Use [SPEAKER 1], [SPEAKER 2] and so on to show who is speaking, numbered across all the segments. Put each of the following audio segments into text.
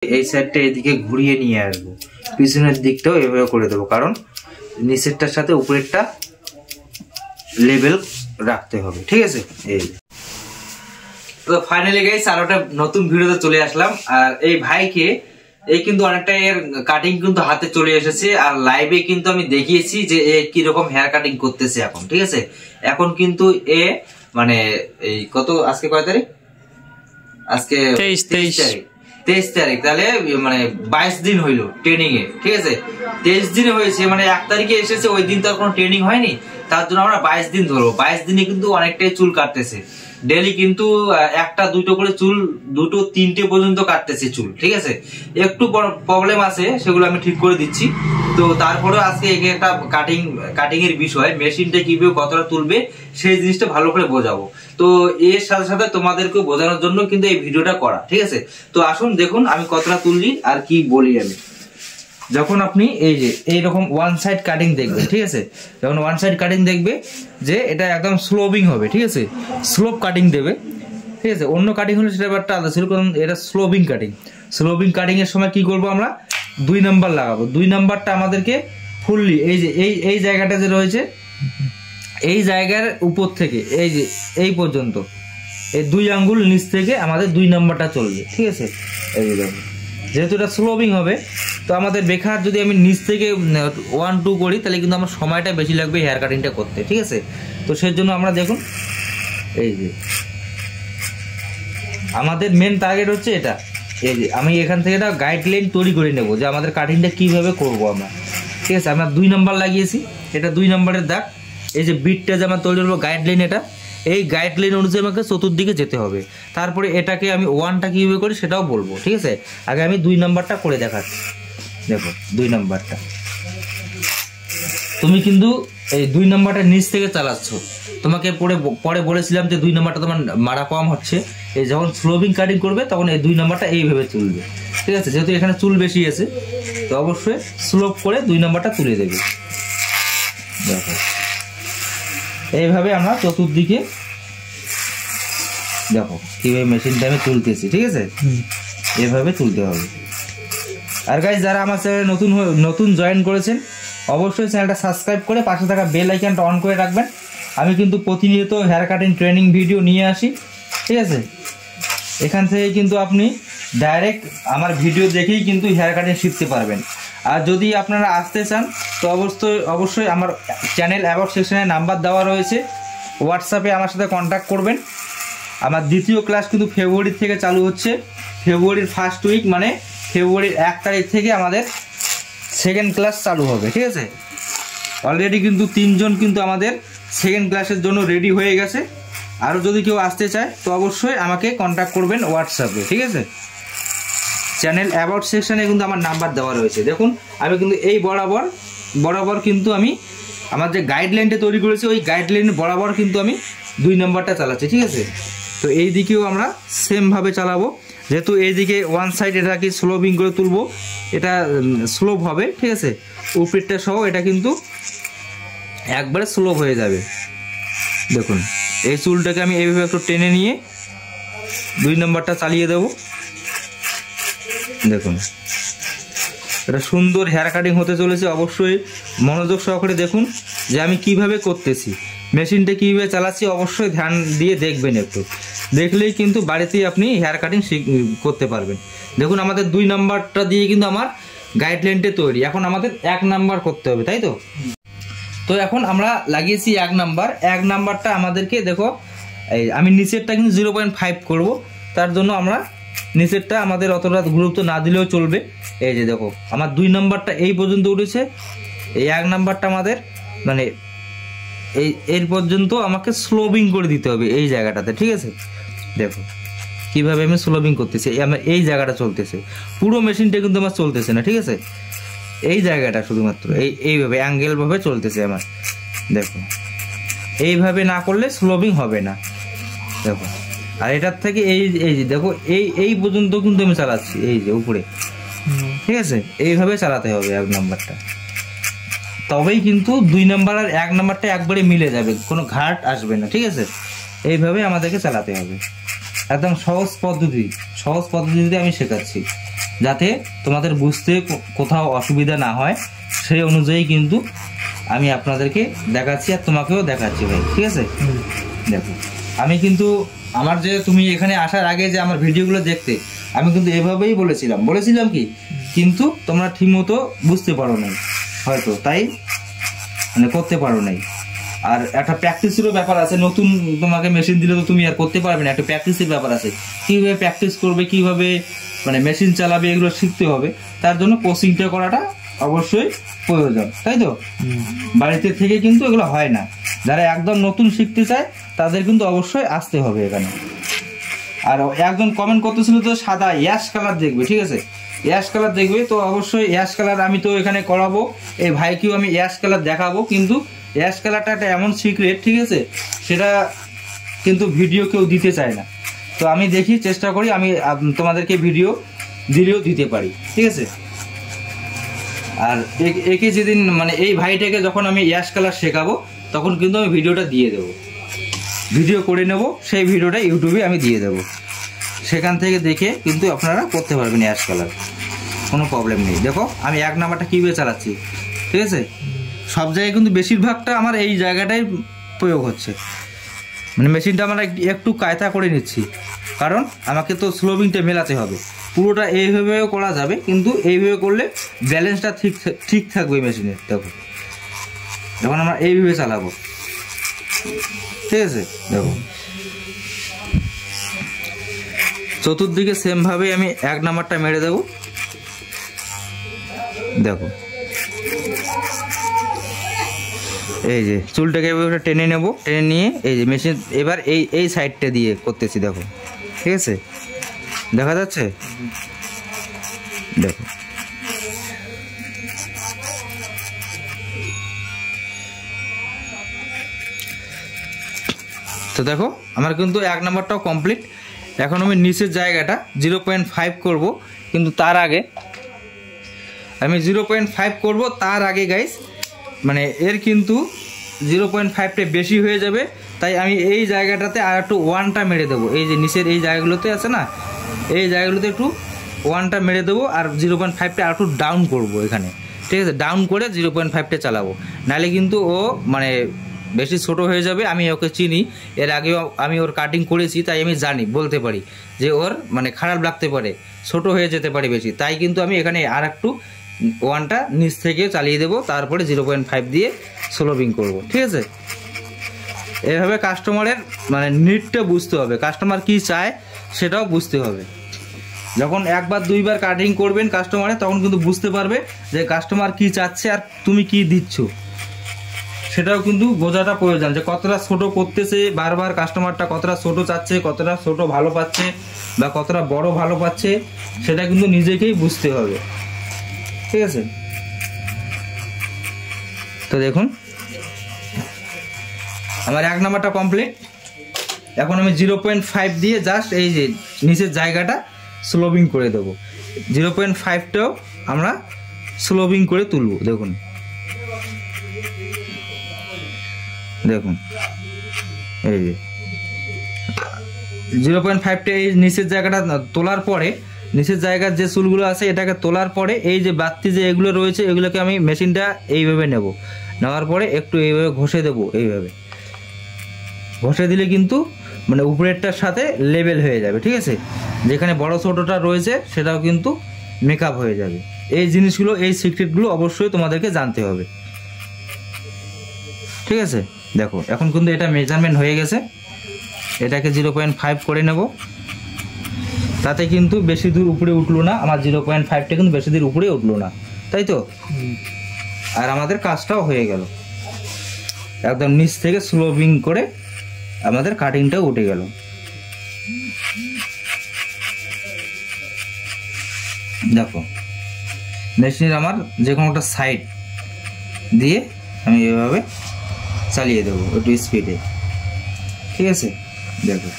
[SPEAKER 1] এই সাইডটা এদিকে ঘুরিয়ে নিয়ে আসবো, পিছনের দিকটাও এভাবে করে দেবো, কারণ নিচেরটার সাথে উপরেরটা লেভেল রাখতে হবে, ঠিক আছে। এই তো ফাইনালি গাইস আরো একটা নতুন ভিডিওতে চলে আসলাম। আর এই ভাইকে এই কিন্তু অনেকটা এর কাটিং কিন্তু হাতে চলে এসেছে, আর লাইভে কিন্তু আমি দেখিয়েছি যে এ কিরকম হেয়ার কাটিং করতেছে এখন, ঠিক আছে। এখন কিন্তু এ মানে এই কত, আজকে কয় তারিখ? আজকে 23 তারিখ, তাহলে মানে 22 দিন হইলো ট্রেনিং এ, ঠিক আছে। 23 দিন হয়েছে, মানে 1 তারিখে এসেছে, ওই দিন তো আর কোনো ট্রেনিং হয়নি, তার জন্য আমরা 22 দিন ধরবো। 22 দিনে কিন্তু অনেকটাই চুল কাটতেছে, ডেলি কিন্তু একটা দুটো করে চুল, দুটো তিনটে পর্যন্ত কাটতেছে চুল, ঠিক আছে। একটু প্রবলেম আছে, সেগুলো আমি ঠিক করে দিচ্ছি। তো তারপরে আজকে একটা কাটিং এর বিষয়, মেশিনটা কিভাবে কতটা তুলবে সেই জিনিসটা ভালো করে বোঝাবো। তো এর সাথে সাথে তোমাদেরকে বোঝানোর জন্য কিন্তু এই ভিডিওটা করা, ঠিক আছে। তো আসুন দেখুন আমি কতটা তুললি আর কি বলি আমি। যখন আপনি এই যে এইরকম ওয়ান সাইড কাটিং দেখবেন, ঠিক আছে, যখন ওয়ান সাইড কাটিং দেখবে যে এটা একদম স্লোবিং হবে, ঠিক আছে, স্লোপ কাটিং দেবে, ঠিক আছে। অন্য কাটিং হলে সেটা ব্যাপারটা আলাদা ছিল, কারণ এটা স্লোবিং কাটিং। স্লোবিং কাটিং এর সময় কি করবো আমরা, 2 নাম্বার লাগাবো। 2 নাম্বারটা আমাদেরকে ফুললি এই যে এই জায়গাটা যে রয়েছে, এই জায়গার উপর থেকে এই যে এই পর্যন্ত, এই 2 আঙ্গুল নিচ থেকে আমাদের 2 নাম্বারটা চলবে, ঠিক আছে। এই যে দেখো, যেহেতু এটা স্লোবিং হবে, তো আমাদের বেকার যদি আমি নিচ থেকে 1 2 করি, তাহলে কিন্তু আমার সময়টা বেশি লাগবে হেয়ার কাটিংটা করতে, ঠিক আছে। তো সেই জন্য আমরা দেখুন এই যে আমাদের মেন টার্গেট হচ্ছে এটা। এই যে আমি এখান থেকে একটা গাইডলাইন তৈরি করে নেব যে আমাদের কাটিংটা কিভাবে করব আমরা, ঠিক আছে। আমরা 2 নাম্বার লাগিয়েছি, এটা 2 নাম্বারের দাগ। এই যে বিটটা যে আমরা তৈরি করবো গাইডলাইন, এটা এই গাইডলাইন অনুযায়ী আমাকে চতুর্দিকে যেতে হবে। তারপরে এটাকে আমি 1টা কীভাবে করি সেটাও বলবো, ঠিক আছে। আগে আমি 2 নাম্বারটা করে দেখাচ্ছি। দেখো 2 নাম্বারটা তুমি কিন্তু এই 2 নাম্বারটা নিচ থেকে চালাচ্ছ। তোমাকে পরে বলেছিলাম যে 2 নাম্বারটা তোমার মারা কম হচ্ছে, এই যখন স্লোবিং কাটিং করবে তখন এই 2 নাম্বারটা এইভাবে চলবে, ঠিক আছে। যেহেতু এখানে চুল বেশি আছে, তো অবশ্যই স্লোপ করে 2 নাম্বারটা তুলে দেবে। দেখো এইভাবে আমরা চতুর্দিকে, দেখো কিভাবে মেশিনটা আমি তুলতেছি, ঠিক আছে, এভাবে তুলতে হবে। আর গাইস যারা আমার চ্যানেলে নতুন জয়েন করেছেন, অবশ্যই চ্যানেলটা সাবস্ক্রাইব করে পাশে থাকা বেল আইকনটা অন করে রাখবেন। আমি কিন্তু প্রতিনিয়ত হেয়ার কাটিং ট্রেনিং ভিডিও নিয়ে আসি, ঠিক আছে। এখান থেকে কিন্তু আপনি ডাইরেক্ট আমার ভিডিও দেখেই কিন্তু হেয়ার কাটিং শিখতে পারবেন। আর যদি আপনারা আসতে চান, তো অবশ্যই আমার চ্যানেল অ্যাবাউট সেকশনে নাম্বার দেওয়া রয়েছে, হোয়াটসঅ্যাপে আমার সাথে কন্ট্যাক্ট করবেন। আমার দ্বিতীয় ক্লাস কিন্তু ফেব্রুয়ারি থেকে চালু হচ্ছে। ফেব্রুয়ারির ফার্স্ট উইক, মানে ফেব্রুয়ারির 1 তারিখ থেকে আমাদের সেকেন্ড ক্লাস চালু হবে, ঠিক আছে। অলরেডি কিন্তু 3 জন কিন্তু আমাদের সেকেন্ড ক্লাসের জন্য রেডি হয়ে গেছে। আরও যদি কেউ আসতে চায় তো অবশ্যই আমাকে কন্ট্যাক্ট করবেন হোয়াটসঅ্যাপে, ঠিক আছে। চ্যানেল অ্যাবাউট সেকশনে কিন্তু আমার নাম্বার দেওয়া রয়েছে। দেখুন আমি কিন্তু এই বরাবর কিন্তু আমি আমার যে গাইডলাইনটা তৈরি করেছি, ওই গাইডলাইন বরাবর কিন্তু আমি 2 নাম্বারটা চালাচ্ছি, ঠিক আছে। তো এই দিকেও আমরা সেমভাবে চালাবো, যেহেতু এইদিকে ওয়ান সাইড এটাকে স্লোবিং করে তুলবো, এটা স্লোপ হবে, ঠিক আছে। উপরেরটা সহ এটা কিন্তু একবারে স্লোপ হয়ে যাবে। দেখুন এই চুলটাকে আমি এইভাবে একটু টেনে নিয়ে 2 নাম্বারটা চালিয়ে দেব। দেখুন এটা সুন্দর হেয়ার কাটিং হতে চলেছে। অবশ্যই মনোযোগ সহকারে দেখুন যে আমি কিভাবে করতেছি, মেশিনটা কীভাবে চালাচ্ছি, অবশ্যই ধ্যান দিয়ে দেখবেন। একটু দেখলেই কিন্তু বাড়িতেই আপনি হেয়ার কাটিং করতে পারবেন। দেখুন আমাদের 2 নাম্বারটা দিয়ে কিন্তু আমার গাইডলাইনটা তৈরি। এখন আমাদের 1 নাম্বার করতে হবে, তাই তো। তো এখন আমরা লাগিয়েছি 1 নাম্বার। 1 নাম্বারটা আমাদেরকে দেখো, এই আমি নিচেরটা কিন্তু 0.5 করব, তার জন্য আমরা নিচেরটা আমাদের অতটা গুরুত্ব না দিলেও চলবে। এই যে দেখো আমার 2 নাম্বারটা এই পর্যন্ত উঠেছে, এই 1 নাম্বারটা আমাদের মানে এর পর্যন্ত আমাকে স্লোবিং করে দিতে হবে এই জায়গাটাতে, ঠিক আছে। দেখো কিভাবে আমি স্লোবিং করতেছি, আমার এই জায়গাটা চলতেছে, পুরো মেশিনটা কিন্তু আমার চলতেছে না, ঠিক আছে। এই জায়গাটা শুধুমাত্র এইভাবে অ্যাঙ্গেলভাবে চলতেছে আমার। দেখো এইভাবে না করলে স্লোবিং হবে না। দেখো আর এটার থেকে এই যে দেখো এই পর্যন্ত কিন্তু আমি চালাচ্ছি, এই যে উপরে, ঠিক আছে। এইভাবে চালাতে হবে 1 নাম্বারটা, তবেই কিন্তু 2 নাম্বার আর 1 নাম্বারটা একবারে মিলে যাবে, কোনো ঘাট আসবে না, ঠিক আছে। এইভাবে আমাদেরকে চালাতে হবে, একদম সহজ পদ্ধতিতে আমি শেখাচ্ছি। যাতে তোমাদের বুঝতে কোথাও অসুবিধা না হয়, সেই অনুযায়ী কিন্তু আমি আপনাদেরকে দেখাচ্ছি আর তোমাকেও দেখাচ্ছি ভাই, ঠিক আছে? দেখো আমি কিন্তু আমার যে তুমি এখানে আসার আগে যে আমার ভিডিওগুলো দেখতে, আমি কিন্তু এভাবেই বলেছিলাম কি, কিন্তু তোমরা ঠিকমতো বুঝতে পারো নাই হয়তো, তাই মানে করতে পারো নাই। আর একটা প্র্যাকটিসেরও ব্যাপার আছে, নতুন তোমাকে মেশিন দিলে তো তুমি আর করতে পারবে না, একটা প্র্যাকটিসের ব্যাপার আছে, কীভাবে প্র্যাকটিস করবে, কীভাবে মানে মেশিন চালাবে, এগুলো শিখতে হবে। তার জন্য কোচিংটা করাটা অবশ্যই প্রয়োজন, তাই তো? বাড়িতে থেকে কিন্তু এগুলো হয় না। যারা একদম নতুন শিখতে চায় তাদের কিন্তু অবশ্যই আসতে হবে এখানে। আর একজন কমেন্ট করতেছিল তো সাদা অ্যাশ কালার দেখবে, ঠিক আছে? অ্যাশ কালার দেখবে, তো অবশ্যই অ্যাশ কালার আমি তো এখানে করাবো, এই ভাইকেও আমি অ্যাশ কালার দেখাবো, কিন্তু অ্যাশ কালারটা একটা এমন সিক্রেট, ঠিক আছে? সেটা কিন্তু ভিডিও কেউ দিতে চায় না। তো আমি দেখি, চেষ্টা করি আমি তোমাদেরকে ভিডিও দিলেও দিতে পারি, ঠিক আছে? আর একে যেদিন মানে এই ভাইটাকে যখন আমি অ্যাশ কালার শেখাবো তখন কিন্তু আমি ভিডিওটা দিয়ে দেবো, ভিডিও করে নেব, সেই ভিডিওটা ইউটিউবে আমি দিয়ে দেবো, সেখান থেকে দেখে কিন্তু আপনারা করতে পারবেন অ্যাশ কালার, কোনো প্রবলেম নেই। দেখো আমি 1 নাম্বারটা কীভাবে চালাচ্ছি, ঠিক আছে? সব জায়গায় কিন্তু বেশিরভাগটা আমার এই জায়গাটাই প্রয়োগ হচ্ছে, মানে মেশিনটা আমরা একটু কায়দা করে নিচ্ছি, কারণ আমাকে তো স্লোবিংটা মেলাতে হবে। পুরোটা এইভাবেও করা যাবে, কিন্তু এইভাবে করলে ব্যালেন্সটা ঠিক থাকবে মেশিনের। দেখো যখন আমরা এইভাবে চালাবো, ঠিক আছে? দেখো চতুর্দিকে সেমভাবে আমি 1 নাম্বারটা মেরে দেবো। দেখো এই যে চুলটাকে এভাবে টেনে নেব, টেনে নিয়ে এই যে মেশিন এবার এই সাইডটা দিয়ে করতেছি। দেখো ঠিক আছে, দেখা যাচ্ছে? দেখো তো দেখো আমার কিন্তু 1 নাম্বারটাও কমপ্লিট। এখন আমি নিচের জায়গাটা 0.5 করব, কিন্তু তার আগে আমি 0.5 করব, তার আগে গাইস মানে এর কিন্তু 0.5টা বেশি হয়ে যাবে, তাই আমি এই জায়গাটাতে আর একটু 1টা মেরে দেবো। এই যে নিচের এই জায়গাগুলোতে আছে না, এই জায়গাগুলোতে একটু 1টা মেরে দেবো, আর 0.5টা আর একটু ডাউন করব এখানে, ঠিক আছে? ডাউন করে 0.5টা চালাবো, নাহলে কিন্তু ও মানে বেশি ছোট হয়ে যাবে। আমি ওকে চিনি, এর আগেও আমি ওর কাটিং করেছি, তাই আমি জানি, বলতে পারি যে ওর মানে খারাপ লাগতে পারে, ছোট হয়ে যেতে পারে বেশি, তাই কিন্তু আমি এখানে আর একটু 1টা নিচ থেকে চালিয়ে দেবো, তারপরে 0.5 দিয়ে স্লোবিং করব, ঠিক আছে? এভাবে কাস্টমারের মানে নিডটা বুঝতে হবে, কাস্টমার কি চায় সেটাও বুঝতে হবে। যখন 1 বার 2 বার কাটিং করবেন কাস্টমারে, তখন কিন্তু বুঝতে পারবে যে কাস্টমার কি চাচ্ছে আর তুমি কি দিচ্ছ, সেটাও কিন্তু বোঝাটা প্রয়োজন, যে কতটা ছোট করতেছে বারবার কাস্টমারটা, কতটা ছোট চাচ্ছে, কতটা ছোট ভালো পাচ্ছে বা কতটা বড় ভালো পাচ্ছে, সেটা কিন্তু নিজেকেই বুঝতে হবে, ঠিক আছে? তো দেখুন আমার 1 নাম্বারটা কমপ্লিট। এখন আমি 0.5 দিয়ে জাস্ট এই যে নিচের জায়গাটা স্লোবিং করে দেবো, 0.5টাও আমরা স্লোবিং করে তুলব। দেখুন দেখুন এই যে 0.5টা এই নিচের জায়গাটা তোলার পরে, নিচের জায়গার যে চুলগুলো আছে এটাকে তোলার পরে এই যে বাড়তি যে এগুলো রয়েছে এগুলোকে আমি মেশিনটা এইভাবে নেব, নেওয়ার পরে একটু এইভাবে ঘষে দেবো, এইভাবে ঘষে দিলে কিন্তু মানে উপরেরটার সাথে লেভেল হয়ে যাবে, ঠিক আছে? যেখানে বড় ছোটোটা রয়েছে সেটাও কিন্তু মেকআপ হয়ে যাবে। এই জিনিসগুলো, এই সিক্রেটগুলো অবশ্যই তোমাদেরকে জানতে হবে, ঠিক আছে? দেখো এখন কিন্তু এটা মেজারমেন্ট হয়ে গেছে, এটাকে 0.5 করে নেব, তাতে কিন্তু বেশি দূর উপরে উঠলো না আমার 0.5টা, কিন্তু বেশি দূর উপরে উঠলো না, তাই তো? আর আমাদের কাজটাও হয়ে গেল, একদম নিচ থেকে স্লোবিং করে আমাদের কাটিংটাও উঠে গেল। দেখো মেশিনের আমার যে কোনো একটা সাইড দিয়ে আমি এভাবে চালিয়ে দেবো একটু স্পিডে, ঠিক আছে? দেখো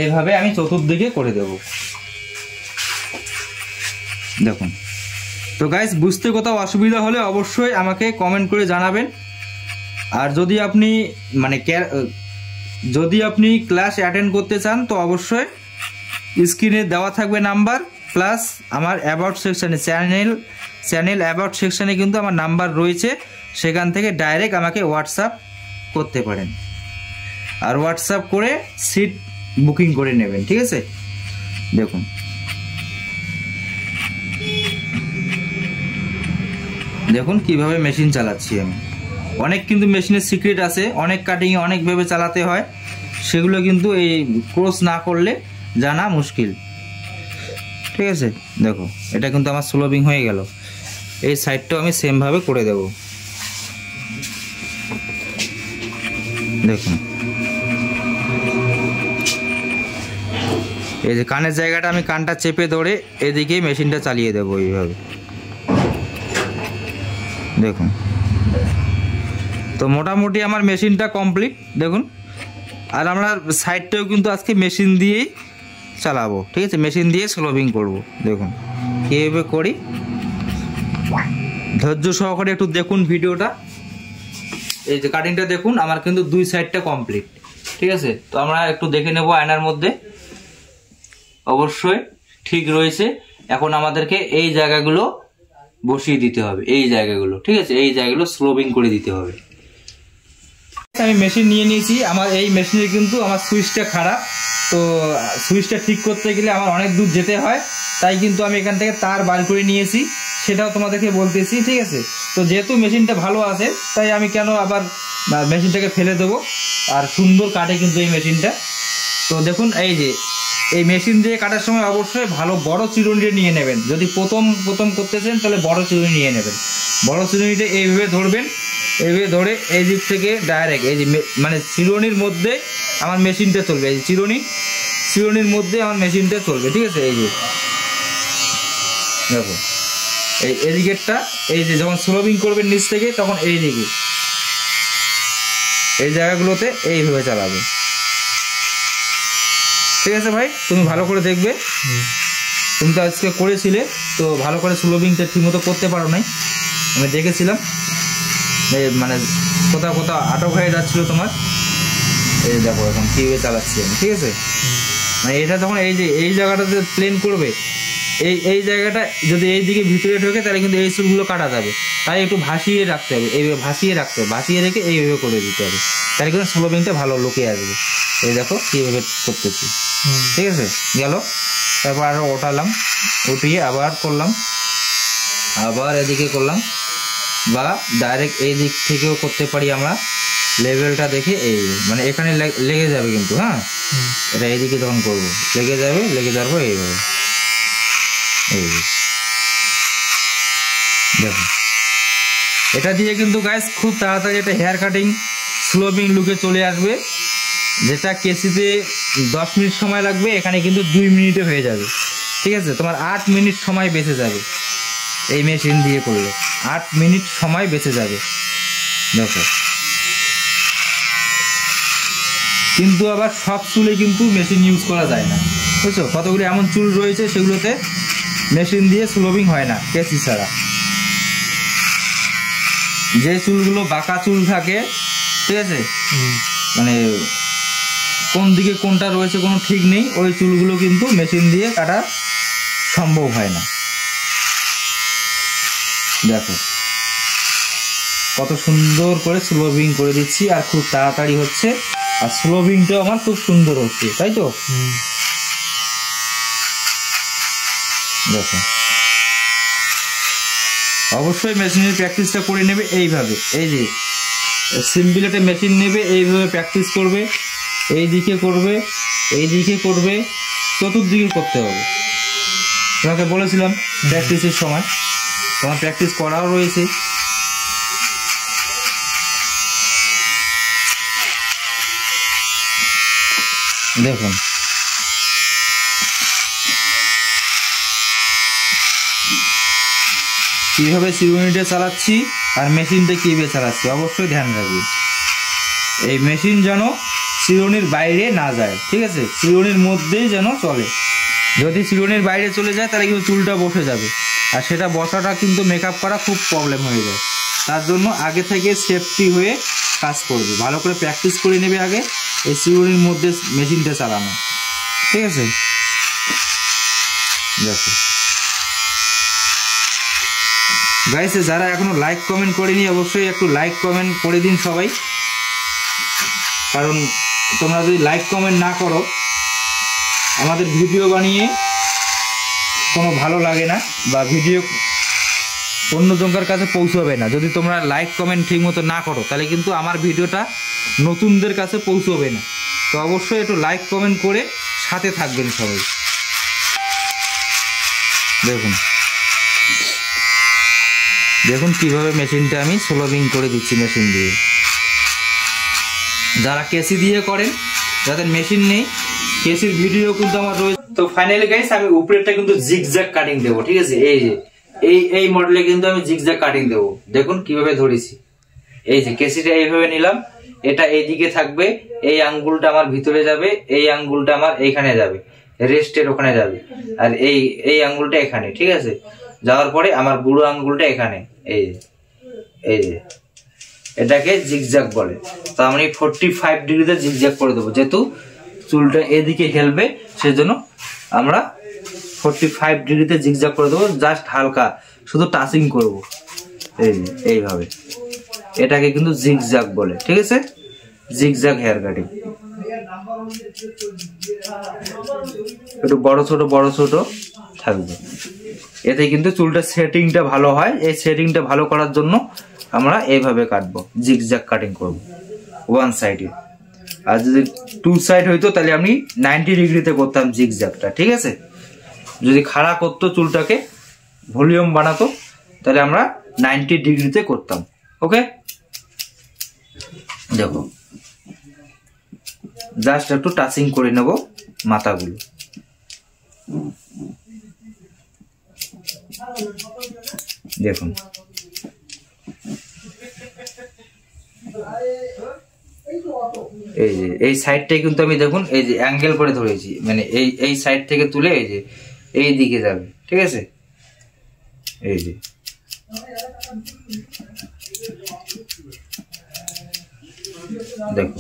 [SPEAKER 1] এইভাবে আমি চতুর্দিকে করে দেব। দেখুন তো গাইস, বুঝতে কোথাও অসুবিধা হলে অবশ্যই আমাকে কমেন্ট করে জানাবেন, আর যদি আপনি মানে যদি আপনি ক্লাস অ্যাটেন্ড করতে চান তো অবশ্যই স্ক্রিনে দেওয়া থাকবে নাম্বার, প্লাস আমার অ্যাবাউট সেকশানে চ্যানেল অ্যাবাউট সেকশানে কিন্তু আমার নাম্বার রয়েছে, সেখান থেকে ডাইরেক্ট আমাকে হোয়াটসঅ্যাপ করতে পারেন। আর হোয়াটসঅ্যাপ করে সিট বুকিং করে নেবেন, ঠিক আছে। দেখুন দেখুন কিভাবে মেশিন চালাচ্ছি আমি। অনেক কিন্তু মেশিনের সিক্রেট আছে, অনেক কাটিংয়ে অনেকভাবে চালাতে হয়, সেগুলো কিন্তু এই কোর্স না করলে জানা মুশকিল, ঠিক আছে। দেখো এটা কিন্তু আমার স্লোবিং হয়ে গেল, এই সাইডটাও আমি সেমভাবে করে দেব। দেখুন এই যে কানের জায়গাটা আমি কানটা চেপে ধরে এদিকে মেশিনটা চালিয়ে দেবো এইভাবে। দেখুন তো মোটামুটি আমার মেশিনটা কমপ্লিট দেখুন। আর আমরা সাইডটাও কিন্তু আজকে মেশিন দিয়েই চালাবো, ঠিক আছে, মেশিন দিয়ে স্লোবিং করব। দেখুন কীভাবে করি, ধৈর্য সহকারে একটু দেখুন ভিডিওটা। এই যে কাটিংটা দেখুন আমার কিন্তু দুই সাইডটা কমপ্লিট, ঠিক আছে। তো আমরা একটু দেখে নেব আয়নার মধ্যে, অবশ্যই ঠিক রয়েছে। এখন আমাদেরকে এই জায়গাগুলো বসিয়ে দিতে হবে, এই জায়গাগুলো, ঠিক আছে, এই জায়গাগুলো স্লোবিং করে দিতে হবে। আমি মেশিন নিয়ে নিয়েছি, আমার এই মেশিনে কিন্তু আমার সুইচটা খারাপ, তো সুইচটা ঠিক করতে গেলে আমার অনেক দূর যেতে হয়, তাই কিন্তু আমি এখান থেকে তার বার করে নিয়েছি, সেটাও তোমাদেরকে বলতেছি, ঠিক আছে। তো যেহেতু মেশিনটা ভালো আছে তাই আমি কেন আবার মেশিনটাকে ফেলে দেবো, আর সুন্দর কাটে কিন্তু এই মেশিনটা। তো দেখুন এই যে এই মেশিন দিয়ে কাটার সময় অবশ্যই ভালো বড় চিরুনিটা নিয়ে নেবেন। যদি প্রথম করতেছেন তাহলে বড় চিরুনি নিয়ে নেবেন। বড় চিরুনিটা এইভাবে ধরবেন, এইভাবে ধরে এই দিক থেকে ডাইরেক্ট এই যে মানে চিরুনির মধ্যে আমার মেশিনটা চলবে, এই যে চিরুনির মধ্যে আমার মেশিনটা চলবে, ঠিক আছে। এই যে দেখো এই এদিকেরটা, এই যে যখন স্লোবিং করবেন নিচ থেকে তখন এই দিকে এই জায়গাগুলোতে এইভাবে চালাবে, ঠিক আছে ভাই। তুমি ভালো করে দেখবে, তুমি তো আজকে করেছিলে, তো ভালো করে স্লোবিংটা ঠিকমতো করতে পারো নাই, আমি দেখেছিলাম, মানে কোথাও আটক হয়ে যাচ্ছিল তোমার। এই দেখো এখন কীভাবে চালাচ্ছি আমি, ঠিক আছে। মানে এটা যখন এই যে এই জায়গাটাতে প্লেন করবে, এই জায়গাটা যদি এই দিকে ভিতরে ঢোকে তাহলে কিন্তু এই চুলগুলো কাটা যাবে, তাই একটু ভাসিয়ে রাখতে হবে, এইভাবে ভাসিয়ে রাখতে হবে, ভাসিয়ে রেখে এইভাবে করে দিতে হবে, তাহলে কিন্তু স্লোবিংটা ভালো লুকে আসবে। এই দেখো কীভাবে করতেছি, ঠিক আছে, গেল। তারপর আরও ওঠালাম, উঠিয়ে আবার করলাম, আবার এদিকে করলাম, বা ডাইরেক্ট এই দিক থেকেও করতে পারি আমরা, লেভেলটা দেখে এই মানে এখানে লেগে যাবে কিন্তু, হ্যাঁ এটা এইদিকে যখন করবো লেগে যাবো এইভাবে। এই দেখো এটা দিয়ে কিন্তু গাইস খুব তাড়াতাড়ি একটা হেয়ার কাটিং স্লোবিং লুকে চলে আসবে, যেটা কেসিতে 10 মিনিট সময় লাগবে এখানে কিন্তু 2 মিনিটে হয়ে যাবে, ঠিক আছে। তোমার 8 মিনিট সময় বেঁচে যাবে এই মেশিন দিয়ে করলে, 8 মিনিট সময় বেঁচে যাবে। দেখো কিন্তু আবার সব চুলে কিন্তু মেশিন ইউজ করা যায় না, বুঝছো, কতগুলো এমন চুল রয়েছে সেগুলোতে মেশিন দিয়ে স্লোবিং হয় না কেসি ছাড়া। যে চুলগুলো বাঁকা চুল থাকে, ঠিক আছে, মানে কোন দিকে কোনটা রয়েছে কোনো ঠিক নেই, ওই চুলগুলো কিন্তু মেশিন দিয়ে কাটা সম্ভব হয় না। দেখো কত সুন্দর করে স্লোবিং করে দিচ্ছি, আর খুব তাড়াতাড়ি হচ্ছে, আর স্লোবিংটাও আমার খুব সুন্দর হচ্ছে, তাই তো। দেখো অবশ্যই মেশিনের প্র্যাকটিসটা করে নেবে এইভাবে, এই যে সিম্পল একটা মেশিন নেবে, এইভাবে প্র্যাকটিস করবে, এই দিকে করবে, এই দিকে করবে, চতুর্দিকে করতে হবে। তোমাকে বলেছিলাম প্র্যাকটিসের সময়, তোমার প্র্যাকটিস করাও রয়েছে। দেখুন কীভাবে চিরুনিটা চালাচ্ছি আর মেশিনটা কীভাবে চালাচ্ছি, অবশ্যই ধ্যান রাখবে। এই মেশিন যেন চিরুনির বাইরে না যায়, ঠিক আছে, চিরুনির মধ্যেই যেন চলে। যদি চিরুনির বাইরে চলে যায় তাহলে কিন্তু চুলটা বসে যাবে, আর সেটা বসাটা কিন্তু মেকআপ করা খুব প্রবলেম হয়ে যায়। তার জন্য আগে থেকে সেফটি হয়ে কাজ করবে। ভালো করে প্র্যাকটিস করে নেবে আগে এই সিওরির মধ্যে মেশিনটা চালানো, ঠিক আছে। দেখো গাইস, যারা এখনো লাইক কমেন্ট করেনি অবশ্যই একটু লাইক কমেন্ট করে দিন সবাই, কারণ তোমরা যদি লাইক কমেন্ট না করো আমাদের ভিডিও বানিয়ে কোনো ভালো লাগে না বা ভিডিও অন্য জনকার কাছে পৌঁছবে না। যদি তোমরা লাইক কমেন্ট ঠিক মতো না করো তাহলে কিন্তু আমার ভিডিওটা নতুনদের কাছে পৌঁছবে না। তো অবশ্যই একটু লাইক কমেন্ট করে সাথে থাকবেন সবাই। দেখুন দেখুন কিভাবে মেশিনটা আমি সোলভিং করে দিচ্ছি মেশিন দিয়ে। যারা কেসি দিয়ে করেন, যাদের মেশিন নেই, কেসির ভিডিও কিন্তু আমার রয়েছে। তো ফাইনালি গাইস আমি উপরেরটা কিন্তু জিগজ্যাগ কাটিং দেবো, ঠিক আছে। এই যে এই মডেলে কিন্তু আমি জিগজ্যাগ কাটিং দেবো। দেখুন কিভাবে ধরেছি, এই যে কেসিটা এইভাবে নিলাম, এটা এইদিকে থাকবে, এই আঙ্গুলটা আমার ভিতরে যাবে, এই আঙ্গুলটা আমার এইখানে যাবে, রেস্টের ওখানে যাবে, আর এই আঙ্গুলটা এখানে, ঠিক আছে। যাওয়ার পরে আমার বুড়ো আঙ্গুলটা এখানে, এই যে এটাকে জিগজ্যাগ বলে। তো আমি 45 ডিগ্রিতে জিগজ্যাগ করে দেবো, যেহেতু চুলটা এদিকে হেলবে সেজন্য আমরা 45 ডিগ্রিতে জিগজ্যাগ করে দেবো। জাস্ট হালকা শুধু টাচিং করব, এইভাবে। এটাকে কিন্তু জিগজ্যাগ বলে, ঠিক আছে, জিগজ্যাগ হেয়ার কাটিং। একটু বড় ছোট থাকবে, এতে কিন্তু চুলটা সেটিংটা ভালো হয়। এই সেটিংটা ভালো করার জন্য আমরা এইভাবে কাটবো, জিগজ্যাগ কাটিং করব ওয়ান সাইডে। আর যদি টু সাইড হইতো তাহলে আমি 90 ডিগ্রিতে করতাম জিগজ্যাগটা, ঠিক আছে। যদি খাড়া করতো চুলটাকে, ভলিউম বানাতো, তাহলে আমরা 90 ডিগ্রিতে করতাম। ওকে, দেখো জাস্ট একটু টাচিং করে নেব মাথাগুলো। দেখুন এই যে এই সাইডটাই কিন্তু আমি দেখুন এই যে অ্যাঙ্গেল করে ধরেছি, মানে এই সাইড থেকে তুলে এই যে এই দিকে যাবে, ঠিক আছে। এই যে দেখো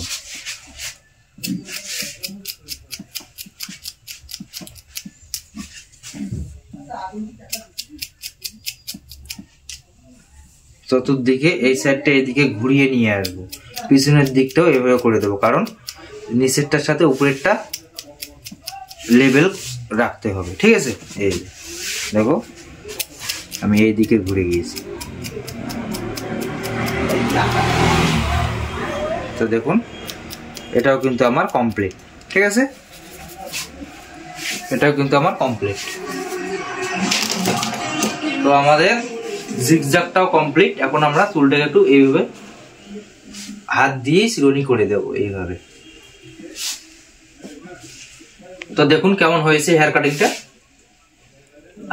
[SPEAKER 1] চতুর্দিকে এই সাইডটা এইদিকে ঘুরিয়ে নিয়ে আসবো, পিছনের দিকটাও এভাবে করে দেবো, কারণ নিচেরটার সাথে উপরেরটা লেভেল রাখতে হবে, ঠিক আছে। এই দেখো আমি এই দিকে ঘুরে গিয়েছি। তো দেখুন এটাও কিন্তু আমার কমপ্লিট, ঠিক আছে, এটাও কিন্তু আমার কমপ্লিট। তো আমাদের জিগজ্যাগটাও কমপ্লিট। এখন আমরা চুলটাকে একটু এইভাবে হাত দিয়ে চিরুনি করে দেব এইভাবে। তো দেখুন কেমন হয়েছে হেয়ার কাটিংটা,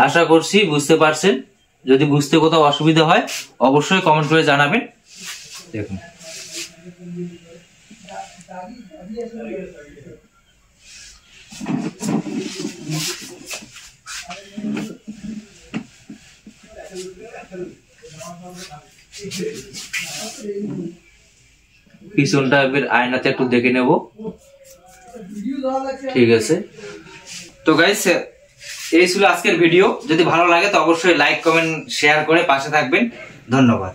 [SPEAKER 1] আশা করছি বুঝতে পারছেন। যদি বুঝতে কোথাও অসুবিধা হয় অবশ্যই কমেন্ট করে জানাবেন। দেখুন পিছনটা এবার আয়নাতে একটু দেখে নেব, ঠিক আছে। তো গাইস এই ছিল আজকের ভিডিও। যদি ভালো লাগে তো অবশ্যই লাইক কমেন্ট শেয়ার করে পাশে থাকবেন। ধন্যবাদ।